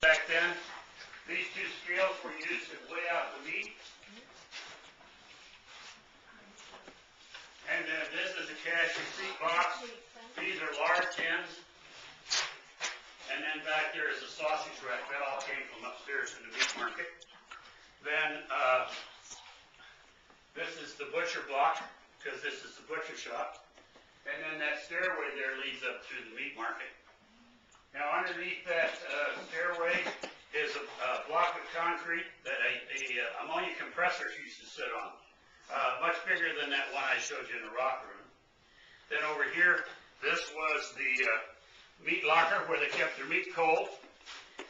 Back then, these two scales were used to weigh out the meat. And then this is a cash receipt box. These are large tins. And then back there is a sausage rack. That all came from upstairs in the meat market. Then this is the butcher block, because this is the butcher shop. And then that stairway there leads up to the meat market. Now underneath that stairway is a block of concrete that a ammonia compressor used to sit on. Much bigger than that one I showed you in the rock room. Then over here, this was the meat locker where they kept their meat cold.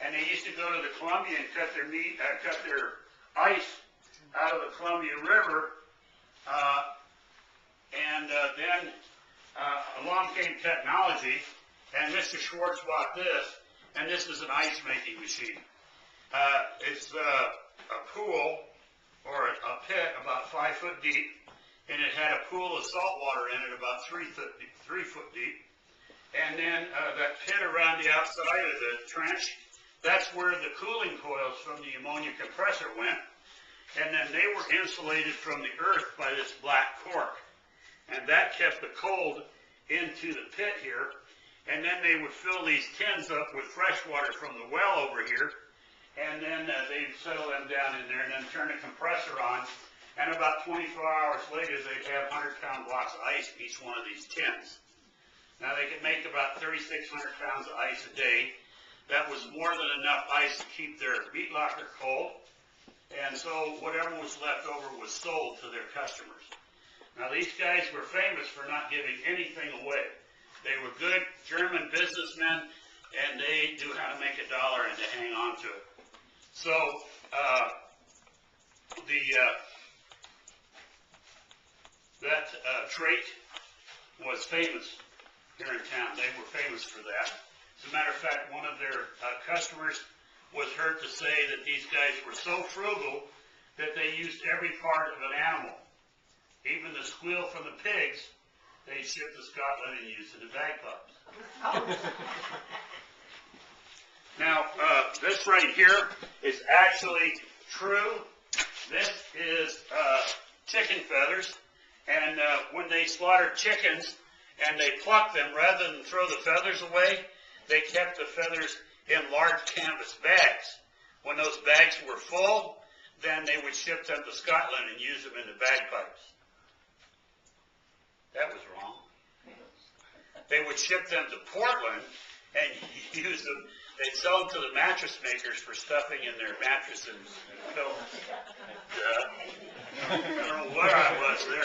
And they used to go to the Columbia and cut their ice out of the Columbia River. Then along came technology. And Mr. Schwartz bought this, and this is an ice making machine. It's a pool or a pit about 5 foot deep, and it had a pool of salt water in it about 3 foot deep. And then that pit around the outside of the trench, that's where the cooling coils from the ammonia compressor went. And then they were insulated from the earth by this black cork. And that kept the cold into the pit here. And then they would fill these tins up with fresh water from the well over here. And then they'd settle them down in there and then turn the compressor on. And about 24 hours later, they'd have 100-pound blocks of ice in each one of these tins. Now, they could make about 3,600 pounds of ice a day. That was more than enough ice to keep their meat locker cold. And so whatever was left over was sold to their customers. Now, these guys were famous for not giving anything away. They were good German businessmen, and they knew how to make a dollar and to hang on to it. So, that trait was famous here in town. They were famous for that. As a matter of fact, one of their customers was heard to say that these guys were so frugal that they used every part of an animal. Even the squeal from the pigs, they shipped to Scotland and used in the bagpipes. Now, this right here is actually true. This is chicken feathers. And when they slaughtered chickens and they plucked them, rather than throw the feathers away, they kept the feathers in large canvas bags. When those bags were full, then they would ship them to Scotland and use them in the bagpipes. That was wrong. They would ship them to Portland and use them. They'd sell them to the mattress makers for stuffing in their mattresses and pillows. I don't know where I was there.